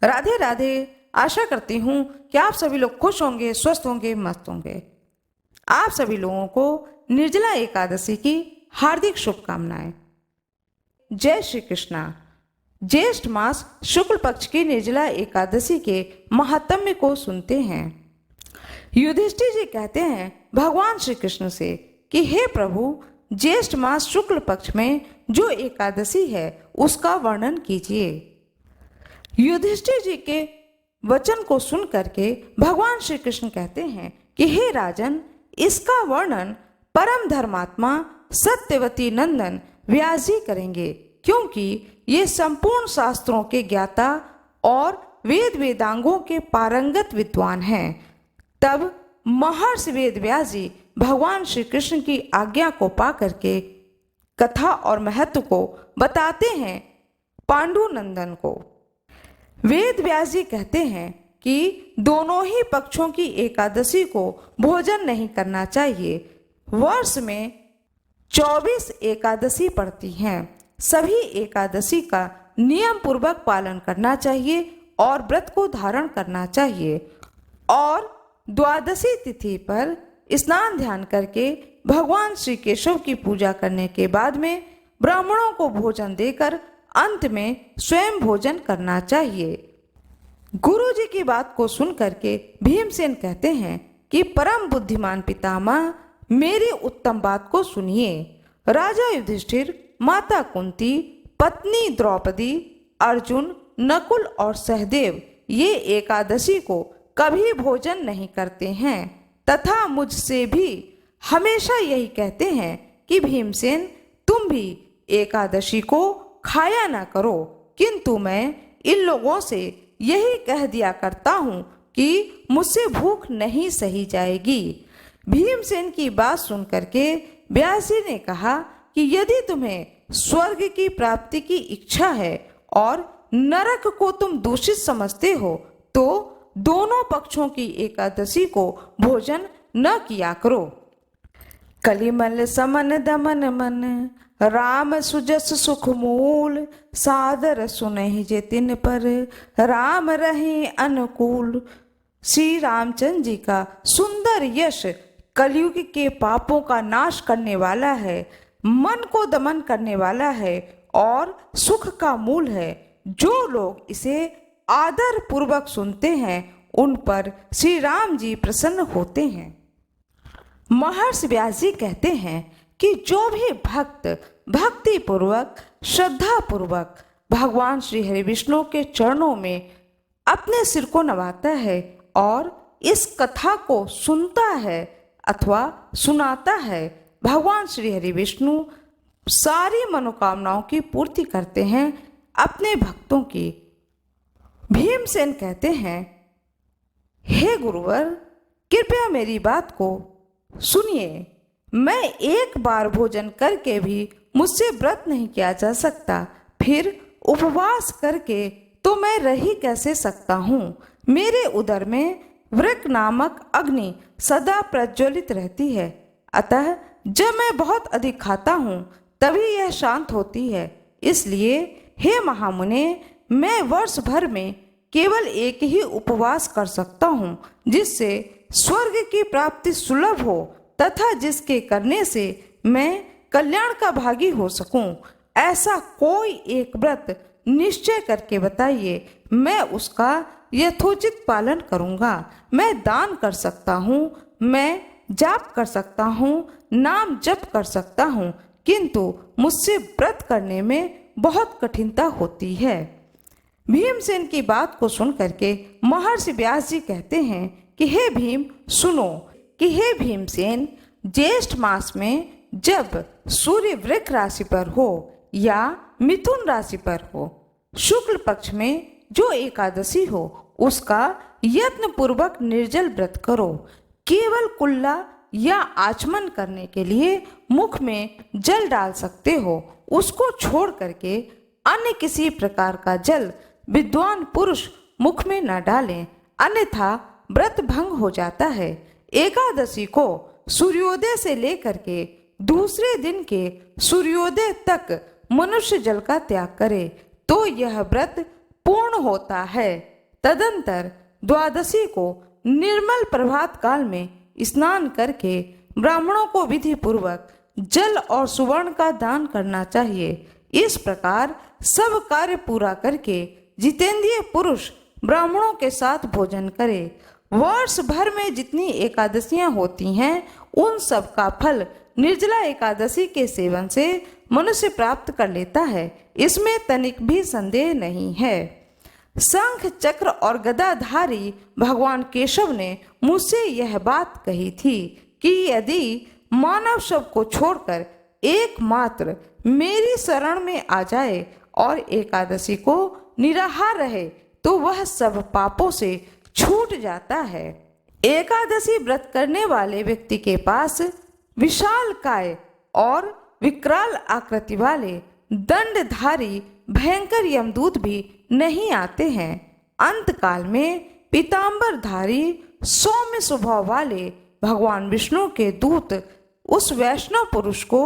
राधे राधे। आशा करती हूँ कि आप सभी लोग खुश होंगे, स्वस्थ होंगे, मस्त होंगे। आप सभी लोगों को निर्जला एकादशी की हार्दिक शुभकामनाएं। जय श्री कृष्णा। ज्येष्ठ मास शुक्ल पक्ष की निर्जला एकादशी के महात्म्य को सुनते हैं। युधिष्ठिर जी कहते हैं भगवान श्री कृष्ण से कि हे प्रभु, ज्येष्ठ मास शुक्ल पक्ष में जो एकादशी है उसका वर्णन कीजिए। युधिष्ठिर जी के वचन को सुन करके भगवान श्री कृष्ण कहते हैं कि हे राजन, इसका वर्णन परम धर्मात्मा सत्यवती नंदन व्यास जी करेंगे, क्योंकि ये संपूर्ण शास्त्रों के ज्ञाता और वेद वेदांगों के पारंगत विद्वान हैं। तब महर्षि वेद व्यास जी भगवान श्री कृष्ण की आज्ञा को पा करके कथा और महत्व को बताते हैं पांडु नंदन को। वेद व्यास जी कहते हैं कि दोनों ही पक्षों की एकादशी को भोजन नहीं करना चाहिए। वर्ष में 24 एकादशी पड़ती हैं। सभी एकादशी का नियम पूर्वक पालन करना चाहिए और व्रत को धारण करना चाहिए। और द्वादशी तिथि पर स्नान ध्यान करके भगवान श्री केशव की पूजा करने के बाद में ब्राह्मणों को भोजन देकर अंत में स्वयं भोजन करना चाहिए। गुरु जी की बात को सुन करके भीमसेन कहते हैं कि परम बुद्धिमान पितामह, मेरी उत्तम बात को सुनिए। राजा युधिष्ठिर, माता कुंती, पत्नी द्रौपदी, अर्जुन, नकुल और सहदेव ये एकादशी को कभी भोजन नहीं करते हैं तथा मुझसे भी हमेशा यही कहते हैं कि भीमसेन, तुम भी एकादशी को खाया ना करो। किंतु मैं इन लोगों से यही कह दिया करता हूँ कि मुझसे भूख नहीं सही जाएगी। भीमसेन की बात सुन करके व्यास जी ने कहा कि यदि तुम्हें स्वर्ग की प्राप्ति की इच्छा है और नरक को तुम दूषित समझते हो तो दोनों पक्षों की एकादशी को भोजन न किया करो। कलिमल समन दमन मन, राम सुजस सुख मूल, सादर सुनहि जे तिन पर, राम रहे अनुकूल। श्री रामचंद्र जी का सुंदर यश कलयुग के पापों का नाश करने वाला है, मन को दमन करने वाला है और सुख का मूल है। जो लोग इसे आदर पूर्वक सुनते हैं उन पर श्री राम जी प्रसन्न होते हैं। महर्षि व्यास जी कहते हैं कि जो भी भक्त भक्ति पूर्वक, श्रद्धा पूर्वक भगवान श्री हरि विष्णु के चरणों में अपने सिर को नवाता है और इस कथा को सुनता है अथवा सुनाता है, भगवान श्री हरि विष्णु सारी मनोकामनाओं की पूर्ति करते हैं अपने भक्तों की। भीमसेन कहते हैं, हे गुरुवर, कृपया मेरी बात को सुनिए। मैं एक बार भोजन करके भी मुझसे व्रत नहीं किया जा सकता, फिर उपवास करके तो मैं रह ही कैसे सकता हूँ। मेरे उदर में वृक नामक अग्नि सदा प्रज्वलित रहती है, अतः जब मैं बहुत अधिक खाता हूँ तभी यह शांत होती है। इसलिए हे महामुने, मैं वर्ष भर में केवल एक ही उपवास कर सकता हूँ जिससे स्वर्ग की प्राप्ति सुलभ हो तथा जिसके करने से मैं कल्याण का भागी हो सकूं। ऐसा कोई एक व्रत निश्चय करके बताइए, मैं उसका यथोचित पालन करूंगा। मैं दान कर सकता हूँ, मैं जाप कर सकता हूँ, नाम जप कर सकता हूँ, किंतु मुझसे व्रत करने में बहुत कठिनता होती है। भीमसेन की बात को सुन करके महर्षि व्यास जी कहते हैं कि हे भीम, सुनो कि हे भीमसेन, ज्येष्ठ मास में जब सूर्य वृक राशि पर हो या मिथुन राशि पर हो, शुक्ल पक्ष में जो एकादशी हो उसका यत्न पूर्वक निर्जल व्रत करो। केवल कुल्ला या आचमन करने के लिए मुख में जल डाल सकते हो, उसको छोड़ करके अन्य किसी प्रकार का जल विद्वान पुरुष मुख में न डालें, अन्यथा व्रत भंग हो जाता है। एकादशी को सूर्योदय से लेकर के दूसरे दिन के सूर्योदय तक मनुष्य जल का त्याग करे तो यह व्रत पूर्ण होता है। तदंतर द्वादशी को निर्मल प्रभात काल में स्नान करके ब्राह्मणों को विधि पूर्वक जल और सुवर्ण का दान करना चाहिए। इस प्रकार सब कार्य पूरा करके जितेंद्रिय पुरुष ब्राह्मणों के साथ भोजन करे। वर्ष भर में जितनी एकादशियां होती हैं उन सब का फल निर्जला एकादशी के सेवन से मनुष्य प्राप्त कर लेता है, इसमें तनिक भी संदेह नहीं है। शंख चक्र और गदाधारी भगवान केशव ने मुझसे यह बात कही थी कि यदि मानव सब को छोड़कर एकमात्र मेरी शरण में आ जाए और एकादशी को निराहार रहे तो वह सब पापों से छूट जाता है। एकादशी व्रत करने वाले व्यक्ति के पास विशाल काय और विकराल आकृति वाले दंडधारी भयंकर यमदूत भी नहीं आते हैं। अंत काल में पीतांबरधारी सौम्य स्वभाव वाले भगवान विष्णु के दूत उस वैष्णव पुरुष को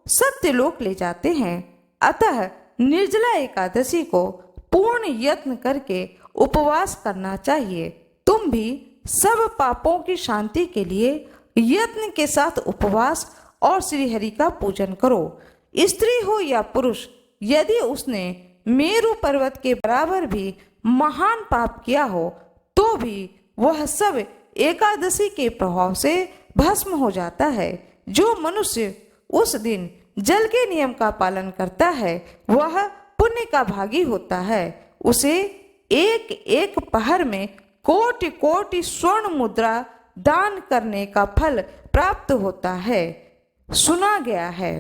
सत्यलोक ले जाते हैं। अतः निर्जला एकादशी को पूर्ण यत्न करके उपवास करना चाहिए। तुम भी सब पापों की शांति के लिए यत्न के साथ उपवास और श्री हरि का पूजन करो। स्त्री हो या पुरुष, यदि उसने मेरु पर्वत के बराबर भी महान पाप किया हो तो भी वह सब एकादशी के प्रभाव से भस्म हो जाता है। जो मनुष्य उस दिन जल के नियम का पालन करता है वह पुण्य का भागी होता है। उसे एक एक पहर में कोटि कोटि स्वर्ण मुद्रा दान करने का फल प्राप्त होता है। सुना गया है,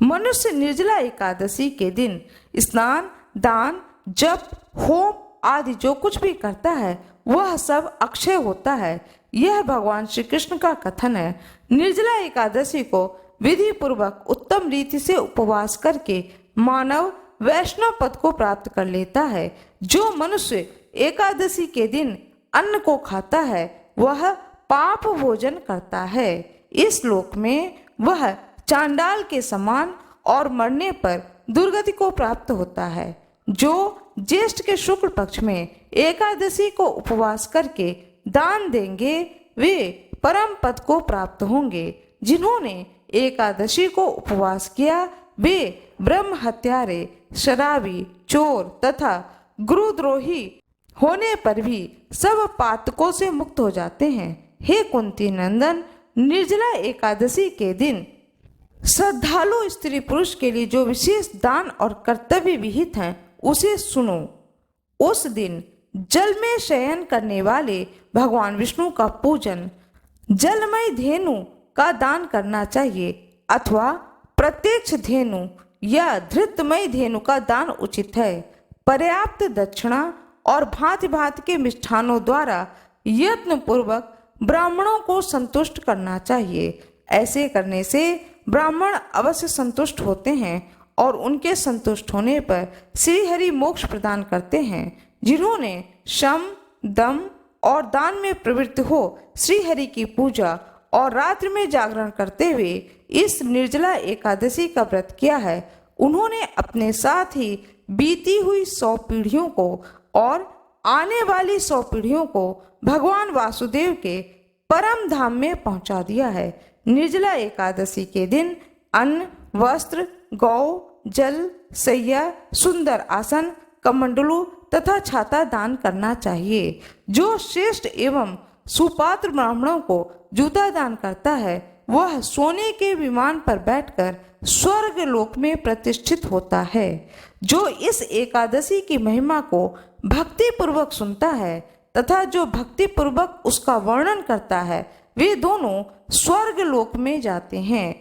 मनुष्य निर्जला एकादशी के दिन स्नान, दान, जप, होम आदि जो कुछ भी करता है वह सब अक्षय होता है। यह भगवान श्री कृष्ण का कथन है। निर्जला एकादशी को विधि पूर्वक उत्तम रीति से उपवास करके मानव वैष्णव पद को प्राप्त कर लेता है। जो मनुष्य एकादशी के दिन अन्न को खाता है वह पाप भोजन करता है। इस लोक में वह चांडाल के समान और मरने पर दुर्गति को प्राप्त होता है। जो ज्येष्ठ के शुक्ल पक्ष में एकादशी को उपवास करके दान देंगे वे परम पद को प्राप्त होंगे। जिन्होंने एकादशी को उपवास किया वे ब्रह्म हत्यारे, शराबी, चोर तथा गुरुद्रोही होने पर भी सब पातकों से मुक्त हो जाते हैं। हे कुंती नंदन, निर्जला एकादशी के दिन श्रद्धालु स्त्री पुरुष के लिए जो विशेष दान और कर्तव्य विहित हैं उसे सुनो। उस दिन जल में शयन करने वाले भगवान विष्णु का पूजन, जलमय धेनु का दान करना चाहिए अथवा प्रत्यक्ष धेनु या धृतमय धेनु का दान उचित है। पर्याप्त दक्षिणा और भांति भांति के मिष्ठानों द्वारा यत्न पूर्वक ब्राह्मणों को संतुष्ट करना चाहिए। ऐसे करने से ब्राह्मण अवश्य संतुष्ट होते हैं और उनके संतुष्ट होने पर श्री हरि मोक्ष प्रदान करते हैं। जिन्होंने शम, दम और दान में प्रवृत्त हो श्री हरि की पूजा और रात्रि में जागरण करते हुए इस निर्जला एकादशी का व्रत किया है, उन्होंने अपने साथ ही बीती हुई 100 पीढ़ियों को और आने वाली 100 पीढ़ियों को भगवान वासुदेव के परम धाम में पहुंचा दिया है। निर्जला एकादशी के दिन अन्न, वस्त्र, गौ, जल, सैया, सुंदर आसन, कमंडलू तथा छाता दान करना चाहिए। जो श्रेष्ठ एवं सुपात्र ब्राह्मणों को जूता दान करता है वह सोने के विमान पर बैठकर स्वर्ग लोक में प्रतिष्ठित होता है। जो इस एकादशी की महिमा को भक्ति पूर्वक सुनता है तथा जो भक्ति पूर्वक उसका वर्णन करता है वे दोनों स्वर्ग लोक में जाते हैं।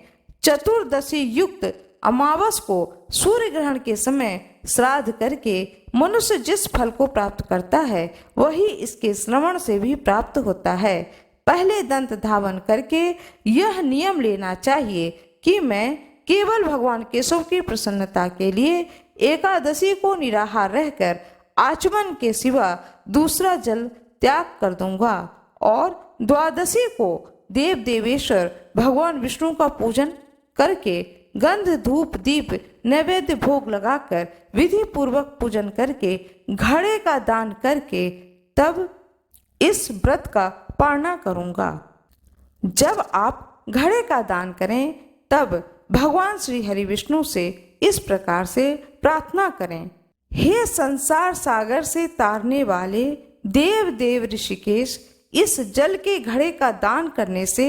चतुर्दशी युक्त अमावस को सूर्य ग्रहण के समय श्राद्ध करके मनुष्य जिस फल को प्राप्त करता है वही इसके श्रवण से भी प्राप्त होता है। पहले दंत धावन करके यह नियम लेना चाहिए कि मैं केवल भगवान केशव की प्रसन्नता के लिए एकादशी को निराहार रहकर आचमन के सिवा दूसरा जल त्याग कर दूंगा और द्वादशी को देव देवेश्वर भगवान विष्णु का पूजन करके गंध, धूप, दीप, नैवेद्य भोग लगाकर विधि पूर्वक पूजन करके घड़े का दान करके तब इस व्रत का पालना करूंगा। जब आप घड़े का दान करें तब भगवान श्री हरि विष्णु से इस प्रकार से प्रार्थना करें, हे संसार सागर से तारने वाले देव देव ऋषिकेश, इस जल के घड़े का दान करने से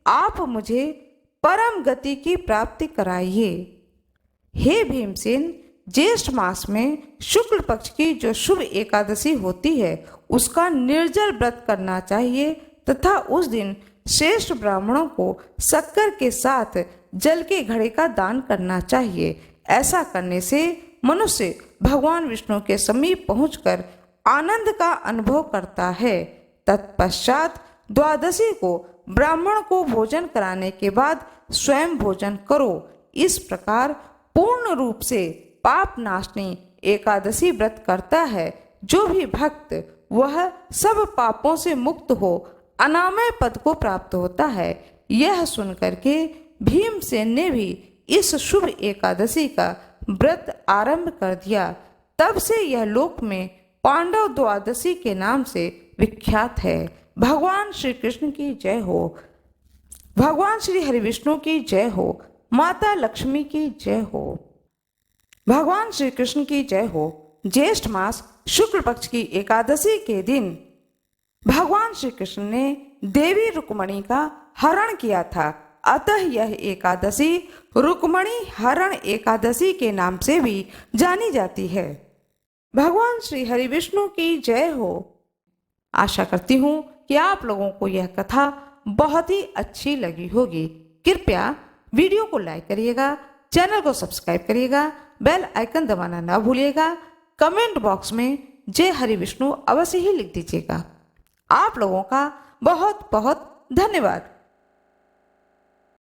आप मुझे परम गति की प्राप्ति कराइए। हे भीमसेन, ज्येष्ठ मास में शुक्ल पक्ष की जो शुभ एकादशी होती है उसका निर्जल व्रत करना चाहिए तथा उस दिन श्रेष्ठ ब्राह्मणों को शक्कर के साथ जल के घड़े का दान करना चाहिए। ऐसा करने से मनुष्य भगवान विष्णु के समीप पहुंचकर आनंद का अनुभव करता है। तत्पश्चात द्वादशी को ब्राह्मण को भोजन कराने के बाद स्वयं भोजन करो। इस प्रकार पूर्ण रूप से पाप नाशनी एकादशी व्रत करता है जो भी भक्त वह सब पापों से मुक्त हो अनामय पद को प्राप्त होता है। यह सुनकर के भीमसेन ने भी इस शुभ एकादशी का व्रत आरंभ कर दिया। तब से यह लोक में पांडव द्वादशी के नाम से विख्यात है। भगवान श्री कृष्ण की जय हो, भगवान श्री हरि विष्णु की जय हो, माता लक्ष्मी की जय हो, भगवान श्री कृष्ण की जय हो। ज्येष्ठ मास शुक्ल पक्ष की एकादशी के दिन भगवान श्री कृष्ण ने देवी रुक्मणी का हरण किया था, अतः यह एकादशी रुक्मणी हरण एकादशी के नाम से भी जानी जाती है। भगवान श्री हरि विष्णु की जय हो। आशा करती हूँ कि आप लोगों को यह कथा बहुत ही अच्छी लगी होगी। कृपया वीडियो को लाइक करिएगा, चैनल को सब्सक्राइब करिएगा, बेल आइकन दबाना ना भूलिएगा। कमेंट बॉक्स में जय हरि विष्णु अवश्य ही लिख दीजिएगा। आप लोगों का बहुत बहुत धन्यवाद।